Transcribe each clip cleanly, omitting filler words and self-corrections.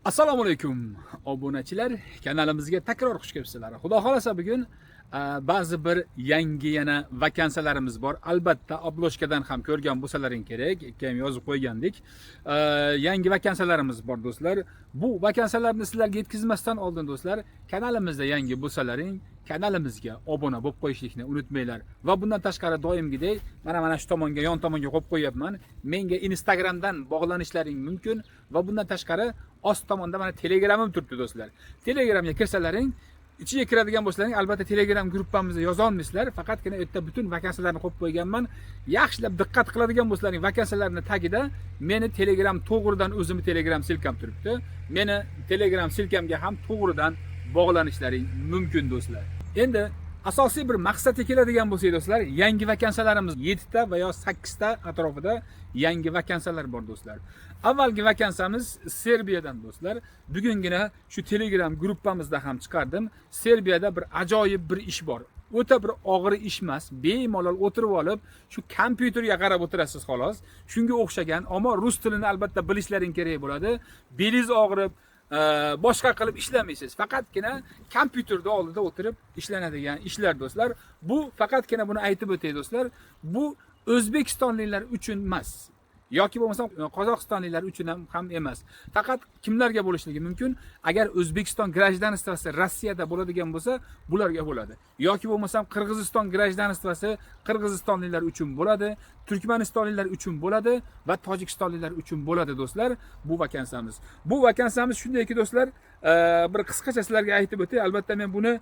Assalomu alaykum obunachilar, kanalimizga takror xush kelibsizlar. Xudo xolasa bugun ba'zi bir yangi yana vakansiyalarimiz bor. Albatta obloshkadan ham ko'rgan bo'lsalaring kerak, keyin yozib qo'ygandik. Yangi vakansiyalarimiz bor do'stlar. Bu vakansiyalarni sizlarga yetkazmasdan oldin do'stlar, kanalimizda yangi bo'lsalaring, kanalimizga obuna bo'lib qo'yishlikni unutmanglar. Va bundan tashqari doimgidek mana shu tomonga, yon tomonga qo'yib qo'yapman. Menga Instagramdan bog'lanishlaring mumkin va bundan tashqari ost tomonda mana Telegramim turibdi do'stlar. Telegramga kirsalaring, ichiga kiradigan bo'lsalaring, albatta Telegram gruppamizda yoza olmaysizlar. Faqatgina u yerda butun vakansiyalarni qo'yib qo'yganman. Yaxshilab diqqat qiladigan bo'lsalaring, vakansiyalarning tagida meni Telegram to'g'ridan o'zimni Telegram silkam turibdi. Meni Telegram silkamga ham to'g'ridan bog'lanishlaring mumkin do'stlar. Endi asosiy bir maqsadga keladigan bo'lsak do'stlar, yangi vakansiyalarimiz 7 ta va yo 8 ta atrofida yangi vakansiyalar bor do'stlar. Avvalgi vakansiyamiz Serbiyadan do'stlar. Bugungina shu Telegram gruppamizda ham chiqardim. Serbiyada bir ajoyib bir ish bor. O'ta bir og'ir ish emas, bemalol o'tirib olib, shu kompyuterga qarab o'tirasiz xolos. Shunga o'xshagan, ammo rus tilini albatta bilishlaring kerak bo'ladi. Beliz og'rib, boshqa qilib ishlamaysiz. Faqatgina kompyuterda oldida o'tirib ishlanadigan ishlar do'stlar. Bu faqatgina buni aytib o'tay do'stlar. Bu O'zbekistonliklar uchun emas. Yoki bo'lmasam Qozog'istonliklar uchun ham emas. Faqat kimlarga bo'lishligi mumkin? Agar O'zbekiston grajdanstvasi Rossiyada bo'ladigan bo'lsa, bularga bo'ladi. Yoki bo'lmasam Qirg'iziston grajdanstvasi Qirg'izistonliklar uchun bo'ladi, Turkmanistonliklar uchun bo'ladi va Tojikistonliklar uchun bo'ladi do'stlar. Bu vakansiyamiz. Bu vakansiyamiz shundayki do'stlar, bir qisqacha sizlarga aytib o'tay. Albatta men buni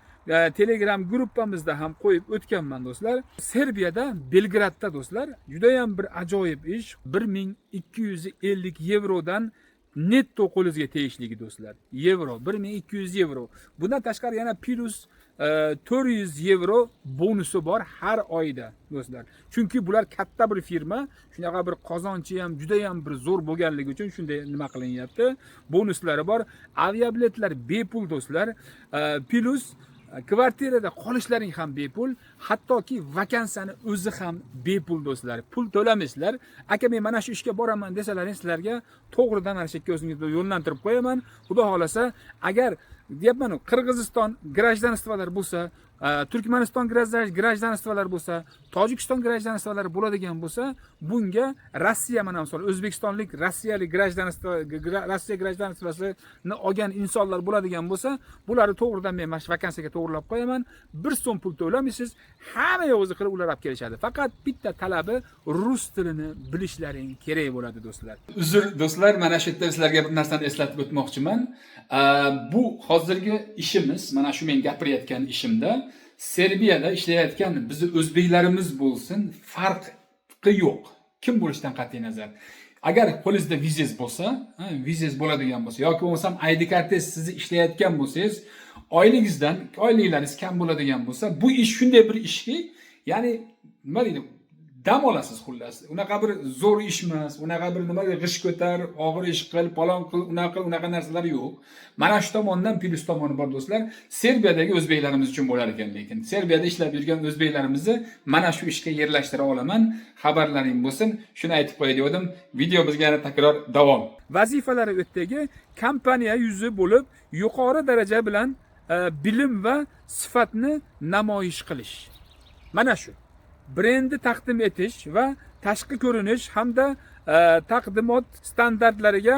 Telegram gruppamizda ham qo'yib o'tganman do'stlar. Serbiyada, Belgradda do'stlar, juda ham bir ajoyib ish. 1250 yevrodan netto qo'lingizga tegishligi do'stlar. Yevro 1200 yevro. Bundan tashqari yana plus 400 yevro bonusi bor har oyda do'stlar. Chunki bular katta bir firma, shunaqa bir qozonchi ham juda ham bir zo'r bo'lganligi uchun shunday nima qilinyapti. Bonuslari bor. Aviabiletlar bepul do'stlar. Plus kvartirada qolishlaring ham bepul, hattoki vakansiyani o'zi ham bepul do'stlar. Pul to'lamaysizlar. Aka men mana shu ishga boraman desalaring, sizlarga to'g'ridan mana shu yerga o'zingizni yo'llantirib qo'yaman. Xudo xolasa, agar deyapman, Qirg'iziston grajdanstvolar bo'lsa, Turkmaniston grajdanstvolar bo'lsa, Tojikiston grajdanstvolari bo'ladigan bo'lsa, bunga Rossiya mana misol O'zbekistonlik, Rossiyalik Rossiya grajdanstvosini olgan insonlar bo'ladigan bo'lsa, bularni to'g'ridan men mana shu vakansiyaga to'g'rilab qo'yaman. 1 so'm pul to'lamaysiz, hamma yo'g'izni qilib ular olib kelishadi. Faqat bitta talabi rus tilini bilishlaring kerak bo'ladi do'stlar. Uzr do'stlar, mana shu yerda sizlarga bir narsani eslatib o'tmoqchiman. Bu hozirgi ishimiz, mana shu men gapirayotgan ishimda Serbiyada ishlayotgan bizni o'zbeklarimiz bo'lsin, farqi yo'q. Kim bo'lishidan qat'iy nazar. Agar qo'lingizda vizangiz bo'lsa, vizangiz bo'ladigan bo'lsa, yoki bo'lmasam ID kartangiz sizni ishlayotgan bo'lsangiz, oyliklaringiz kam bo'ladigan bo'lsa, bu ish shunday bir ishki, ya'ni nima deydi, dam olasiz xullas. Unaqa bir zo'r ish emas, unaqa bir nima deydi, g'ish ko'tar, og'ir ish qil, palon qil, unaqa narsalar yo'q. Mana shu tomondan plus tomoni bor do'stlar. Serbiyadagi o'zbeklarimiz uchun bo'lar ekan, lekin Serbiyada ishlab yurgan o'zbeklarimizni mana shu ishga yerlashtira olaman. Xabarlaring bo'lsin. Shuni aytib qo'yay dedim. Video bizga yana takror davom. Vazifalari o'tdagi kompaniya yuzi bo'lib, yuqori daraja bilan bilim va sifatni namoyish qilish. Mana shu brendi taqdim etish va tashqi ko'rinish hamda taqdimot standartlariga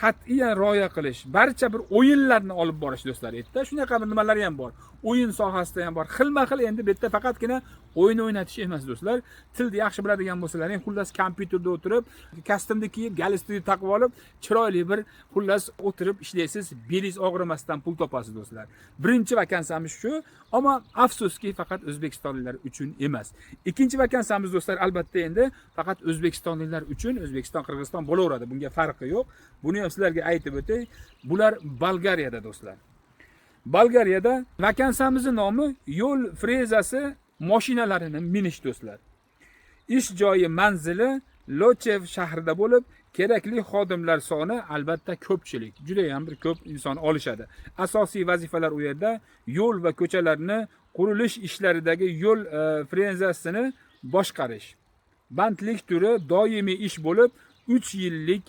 qat'iyan rioya qilish. Barcha bir o'yinlarni olib borish do'stlar. Yerda shunaqa bir nimalar ham bor. O'yin sohasida ham bor. Xilma-xil endi bu yerda faqatgina o'yin o'ynatish emas do'stlar. Tilni yaxshi biladigan bo'lsalaring, xullas kompyuterda o'tirib, kostyumni kiyib, galstukni taqib olib, chiroyli bir xullas o'tirib ishlaysiz, belingiz og'rimasdan pul topasiz do'stlar. Birinchi vakansiyamiz shu, ammo afsuski faqat o'zbekistonliklar uchun emas. Ikkinchi vakansiyamiz do'stlar albatta endi faqat o'zbekistonliklar uchun, O'zbekiston, Qirg'iziston bo'laveradi. Bunga farqi yo'q. Buni ham sizlarga aytib o'tay. Bular Bolgariyada do'stlar. Bolgariyada vakansiyamizning nomi yo'l frezasi mashinalarini minish do'stlar. Ish joyi manzili Lochev shahrida bo'lib, kerakli xodimlar soni albatta ko'pchilik. Juda ham bir ko'p inson olishadi. Asosiy vazifalar u yerda yo'l va ko'chalarni qurilish ishlaridagi yo'l frezasini boshqarish. Bandlik turi doimiy ish bo'lib, 3 yillik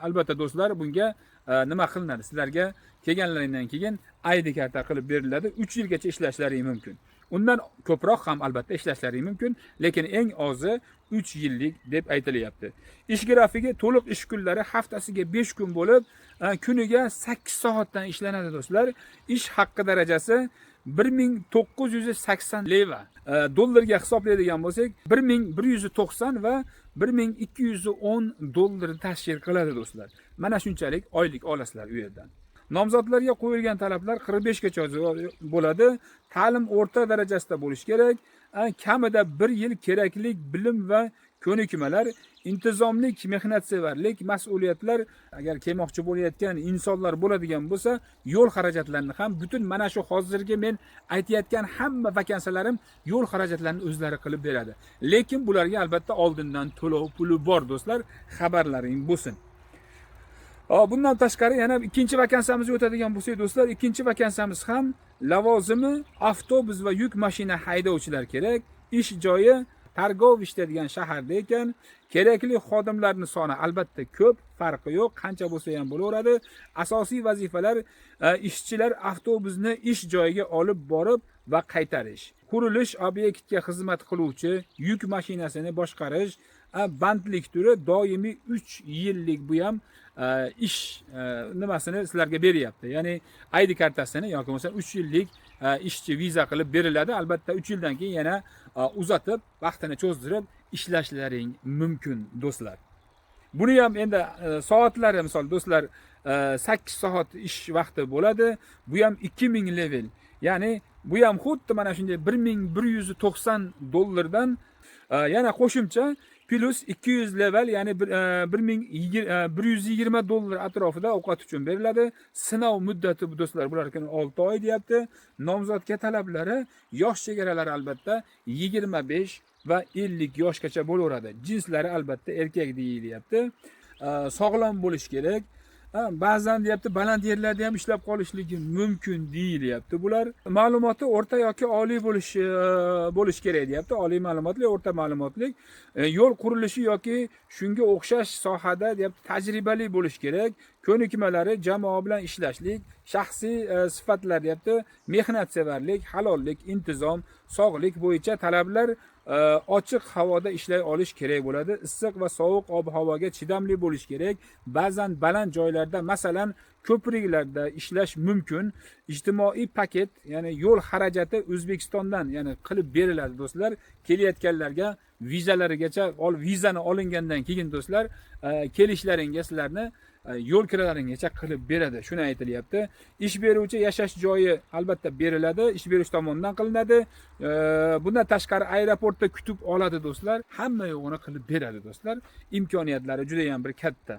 albatta do'stlar bunga nima qilinadi? Sizlarga kelganlaringdan keyin ID karta qilib beriladi. 3 yilgacha ishlashlari mumkin. Undan ko'proq ham albatta ishlashlari mumkin, lekin eng ozi 3 yillik deb aytilyapti. Ish grafigi to'liq ish kunlari haftasiga 5 kun bo'lib, kuniga 8 soatdan ishlanadi do'stlar. Ish haqqi darajasi 1980 leva. Dollarga hisoblaydigan bo'lsak, 1190 va 1210 dollar tashkil qiladi do'stlar. Mana shunchalik oylik olasizlar u yerdan. Nomzodlarga qo'yilgan talablar 45 gacha bo'ladi. Ta'lim o'rta darajasida bo'lish kerak. Kamida 1 yil kerakli bilim va ko'nikmalar, intizomlik, mehnatsevarlik, mas'uliyatlar, agar kelmoqchi bo'layotgan insonlar bo'ladigan bo'lsa, yo'l xarajatlarini ham butun mana shu hozirgi men aytayotgan hamma vakansiyalarim yo'l xarajatlarini o'zlari qilib beradi. Lekin bularga albatta oldindan to'lov puli bor do'stlar, xabarlaring bo'lsin. Bundan tashqari yana ikkinchi vakansiyamizga o'tadigan bo'lsak do'stlar, ikkinchi vakansiyamiz ham lavozimi avtobus va yuk mashina haydovchilar kerak. Ish joyi Targovich degan shaharda ekan. Kerakli xodimlarning soni albatta ko'p, farqi yo'q, qancha bo'lsa ham bo'laveradi. Asosiy vazifalar ishchilar avtobusni ish joyiga olib borib va qaytarish. Qurilish obyektga xizmat qiluvchi yuk mashinasini boshqarish, bandlik turi doimiy 3 yillik bu ham ish nimasini sizlarga beryapti. Ya'ni ID kartasini yoki bo'lmasa 3 yillik ishchi viza qilib beriladi. Albatta 3 yildan keyin yana uzatib, vaqtini cho'zdirib ishlashlaring mumkin do'stlar. Buni ham endi soatlari misol do'stlar 8 soat ish vaqti bo'ladi. Bu ham 2000 level. Ya'ni bu ham xuddi mana shunday 1190 dollardan yana qo'shimcha plus 200 level, ya'ni 1120 dollar atrofida ovqat uchun beriladi. Sinov muddati bu do'stlar bularga 6 oy deyapti. Nomzodga talablari yosh chegaralari albatta 25 va 50 yoshgacha bo'laveradi. Jinslari albatta erkak deyilyapti. Sog'lom bo'lish kerak. Ba'zan deyapti baland yerlarda ham ishlab qolishligi mumkin deyilyapti. Bular ma'lumoti o'rta yoki oliy bo'lish kerak deyapti. Oliy ma'lumotli, o'rta ma'lumotli, yo'l qurilishi yoki shunga o'xshash sohada deyapti tajribali bo'lish kerak. Ko'nikmalari jamoa bilan ishlashlik, shaxsiy sifatlar deyapti, mehnatsevarlik, halollik, intizom, sog'lik bo'yicha talablar ochiq havoda ishlay olish kerak bo'ladi. Issiq va sovuq ob-havoga chidamli bo'lish kerak. Ba'zan baland joylarda, masalan, ko'priklarda ishlash mumkin. Ijtimoiy paket, ya'ni yo'l xarajati O'zbekistondan, ya'ni qilib beriladi do'stlar. Kelayotganlarga vizalarigacha, vizani olingandan keyin do'stlar, kelishlaringga sizlarni yo'l kiralaringgacha qilib beradi. Shuni aytilyapti. Ish beruvchi yashash joyi albatta beriladi, ish beruvchi tomonidan qilinadi. Bundan tashqari aeroportda kutib oladi do'stlar. Hamma yo'g'ini qilib beradi do'stlar. Imkoniyatlari juda ham bir katta.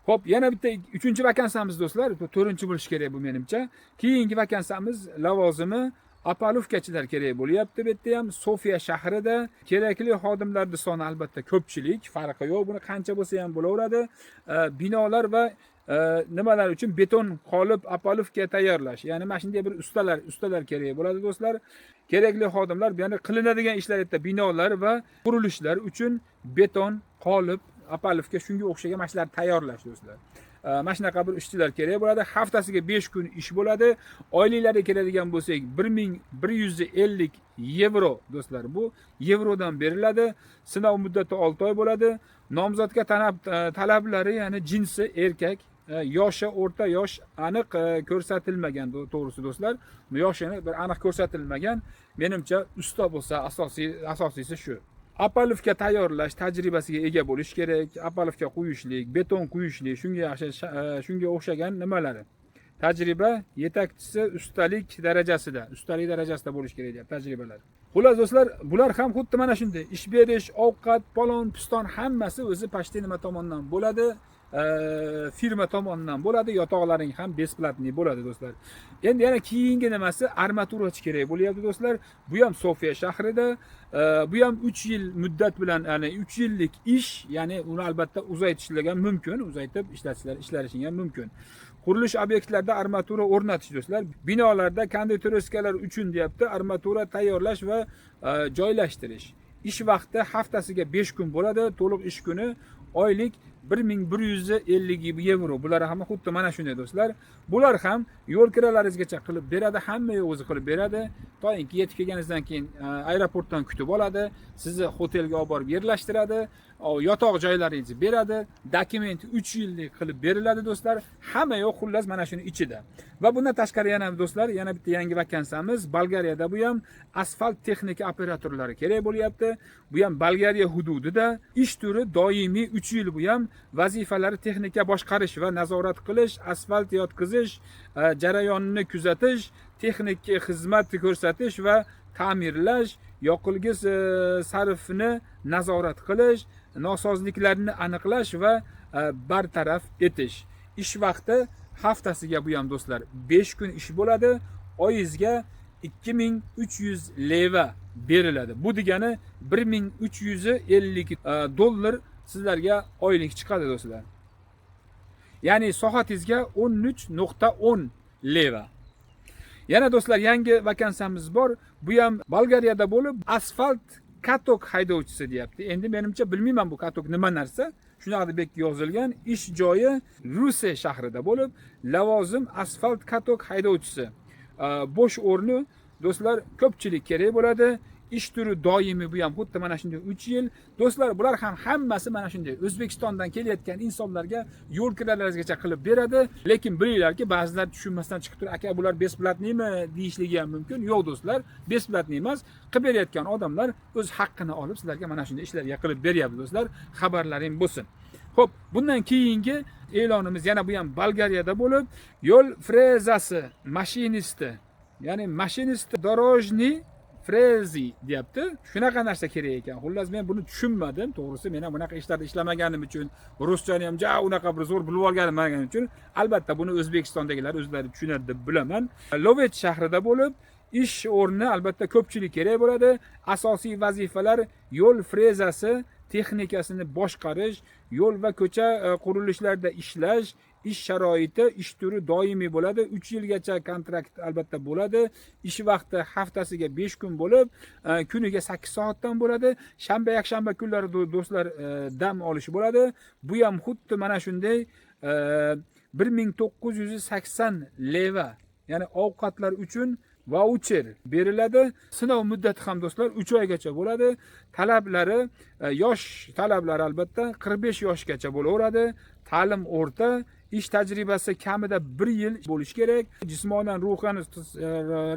Xo'p, yana bitta 3-chi vakansiyamiz do'stlar, bu 4-chi bo'lish kerak bu menimcha. Keyingi vakansiyamiz lavozimi Apalovkachilar kerak bo'lyapti. Bu yerda ham Sofiya shahrida kerakli xodimlarning soni albatta ko'pchilik, farqi yo'q. Buni qancha bo'lsa ham bo'laveradi. Binolar va nimalar uchun beton qolib apalovka tayyorlash. Ya'ni mana shunday bir ustalar kerak bo'ladi do'stlar. Kerakli xodimlar, ya'ni qilinadigan ishlar yerda binolar va qurilishlar uchun beton qolib apalovka shunga o'xshagan mashinalar tayyorlash do'stlar. Mana shunaqa bir ishchilar kerak bo'ladi. Haftasiga 5 kun ish bo'ladi. Oyliklariga keladigan bo'lsak 1150 yevro do'stlar. Bu yevrodan beriladi. Sinov muddati 6 oy bo'ladi. Nomzodga talablari, ya'ni jinsi erkak, yoshi o'rta yosh aniq ko'rsatilmagan, to'g'risi do'stlar. Yoshini bir aniq ko'rsatilmagan. Menimcha usta bo'lsa asosiysi shu. Apalovka tayyorlash tajribasiga ega bo'lish kerak. Apalovka quyishlik, beton quyishlik, shunga o'xshagan nimalari. Tajriba yetakchisi ustalik darajasida bo'lish kerak deb tajribalar. Xullas do'stlar, bular ham xuddi mana shunday ish berish, ovqat, palon, piston hammasi o'zi pashti nima tomonidan bo'ladi. Firma tomonidan bo'ladi, yotoqlaring ham besplatniy bo'ladi do'stlar. Endi yana keyingi nimasi armaturachi kerak bo'lyapti do'stlar. Bu ham Sofiya shahrida, bu ham 3 yil muddat bilan, ya'ni 3 yillik ish, ya'ni uni albatta uzaytirishlar mumkin, uzaytib ishlashing ham mumkin. Qurilish obyektlarida armatura o'rnatish do'stlar. Binolarda konditoreskalar uchun deyapti, armatura tayyorlash va joylashtirish. Ish vaqti haftasiga 5 kun bo'ladi, to'liq ish kuni oylik 1150 yevro. Bular ham xuddi mana shunday do'stlar. Bular ham yo'l kiralaringizgacha qilib beradi, hamma o'zi qilib beradi. To'yinki yetib kelganingizdan keyin aeroportdan kutib oladi, sizni hotelga olib borib yerlashtiradi, yotoq joylaringizni beradi, dokument 3 yillik qilib beriladi do'stlar. Hamma yo'q xullas mana shuni ichida. Va bundan tashqari yana do'stlar, yana bitta yangi vakansiyamiz Bolgariyada, bu ham asfalt texnika operatorlari kerak bo'lyapti. Bu ham Bolgariya hududida ish turi doimiy 3 yil, bu ham vazifalari texnika boshqarish va nazorat qilish, asfalt yotqizish, jarayonini kuzatish, texnik xizmat ko'rsatish va ta'mirlash, yoqilg'i sarfini nazorat qilish, nosozliklarni aniqlash va bartaraf etish. Ish vaqti haftasiga bu ham do'stlar 5 kun ish bo'ladi, oyingizga 2300 leva beriladi. Bu degani 1350 dollar sizlarga oylik chiqadi do'stlar. Ya'ni soatingizga 13.10 leva. Yana do'stlar yangi vakansiyamiz bor. Bu ham Bolgariyada bo'lib, asfalt katok haydovchisi deyapti. Endi menimcha bilmayman bu katok nima narsa. Shunaqa deb yozilgan. Ish joyi Ruse shahrida bo'lib, lavozim asfalt katok haydovchisi. Bo'sh o'rni do'stlar ko'pchilik kerak bo'ladi. Ish turi doimiy, bu ham xuddi mana shunday 3 yil. Do'stlar, bular ham hammasi mana shunday O'zbekistondan kelayotgan insonlarga yo'l kiralaringizgacha qilib beradi. Lekin bilinglarki, ba'zilar tushunmasdan chiqib turib, aka bular besplatniymi deyishligi ham mumkin. Yo'q do'stlar, besplatniy emas. Qilib berayotgan odamlar o'z haqqini olib sizlarga mana shunday ishlarga qilib beryapti do'stlar. Xabarlaring bo'lsin. Xo'p, bundan keyingi e'lonimiz yana bu ham Bolgariyada bo'lib, yo'l frezasi mashinisti, ya'ni mashinist dorojniy frezi deyapti. Shunaqa narsa kerak ekan. Xullas men buni tushunmadim. To'g'risi men ham bunaqa ishlarda ishlamaganim uchun, ruschani ham unaqa bir zo'r bilib olganim uchun, albatta buni O'zbekistondagilar o'zlari tushunadi deb bilaman. Lovet shahrida bo'lib, ish o'rni albatta ko'pchilik kerak bo'ladi. Asosiy vazifalar yo'l frezasi texnikasini boshqarish, yo'l va ko'cha qurilishlarida ishlash, ish sharoiti, ish turi doimiy bo'ladi. 3 yilgacha kontrakt albatta bo'ladi. Ish vaqti haftasiga 5 kun bo'lib, kuniga 8 soatdan bo'ladi. Shanba, yakshanba kunlari do'stlar dam olish bo'ladi. Bu ham xuddi mana shunday 1980 leva, ya'ni ovqatlar uchun voucher beriladi. Sinov muddati ham do'stlar 3 oygacha bo'ladi. Talablari, yosh talablari albatta 45 yoshgacha bo'laveradi. Ta'lim o'rta, ish tajribasi kamida 1 yil bo'lish kerak. Jismonan, ruhan,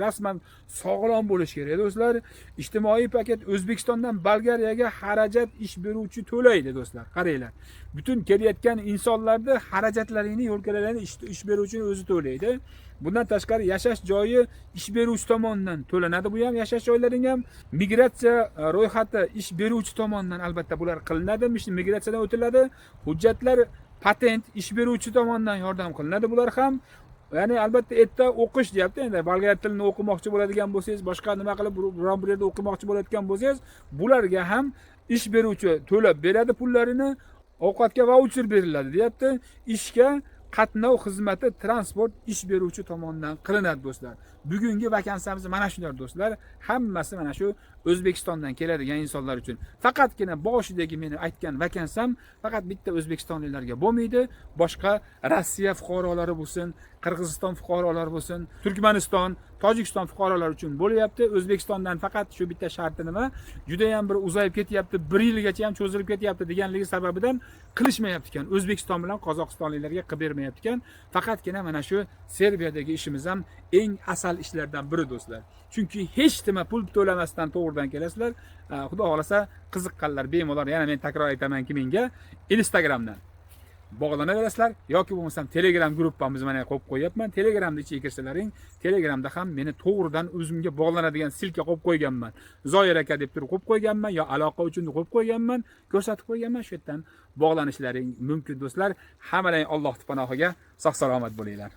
rasman sog'lom bo'lish kerak do'stlar. Ijtimoiy paket O'zbekistondan Bolgariyaga xarajat ish beruvchi to'laydi do'stlar. Qaranglar. Butun kelayotgan insonlarning xarajatlarini, yo'lkalarini ish beruvchini o'zi to'laydi. Bundan tashqari yashash joyi ish beruvchi tomonidan to'lanadi. Bu ham yashash joylarining ham migratsiya ro'yxati ish beruvchi tomonidan albatta bular qilinadi. Migratsiyadan o'tiladi. Hujjatlar, patent ish beruvchi tomonidan yordam qilinadi bular ham. Ya'ni albatta erta o'qish deyapti. Endi bolgar tilini o'qimoqchi bo'ladigan bo'lsangiz, boshqa nima qilib biron bir yerda o'qimoqchi bo'layotgan bo'lsangiz, bularga ham ish beruvchi to'lab beradi pullarini. Ovqatga voucher beriladi deyapti. Ishga qatnov xizmati transport ish beruvchi tomonidan qilinadi do'stlar. Bugungi vakansiyamiz mana shular do'stlar. Hammasi mana shu O'zbekistondan keladigan insonlar uchun. Faqatgina boshidagi meni aytgan vakansiyam faqat bitta o'zbekistonliklarga bo'lmaydi. Boshqa Rossiya fuqarolari bo'lsin, Qirg'iziston fuqarolari bo'lsin, Turkmaniston, Tojikiston fuqarolari uchun bo'lyapti. O'zbekistondan faqat shu bitta sharti nima? Juda ham bir uzayib ketyapti, 1 yilgacha ham cho'zilib ketyapti deganligi sababidan qilishmayapti ekan. O'zbekiston bilan Qozog'istonliklarga qilib bermayapti ekan. Faqatgina mana shu Serbiyadagi ishimiz ham eng asal ishlardan biri do'stlar. Chunki hech nima pul to'lamasdan to'g'ridan kelasizlar. Xudo xolasa qiziqqanlar bemalol, yana men takror aytamanki, menga Instagramdan bog'lanaverasizlar yoki bo'lmasam Telegram gruppamiz mana qo'yib qo'yapman. Telegramda ichiga kirsalaring, Telegramda ham meni to'g'ridan o'zimga bog'lanadigan silka qo'yib qo'yganman. Zoir aka deb turib qo'yib qo'yganman, yo aloqa uchun qo'yib qo'yganman, ko'rsatib qo'yganman. Shu yerdan bog'lanishlaring mumkin do'stlar. Hammaning Alloh panohiga sog' salomat bo'linglar.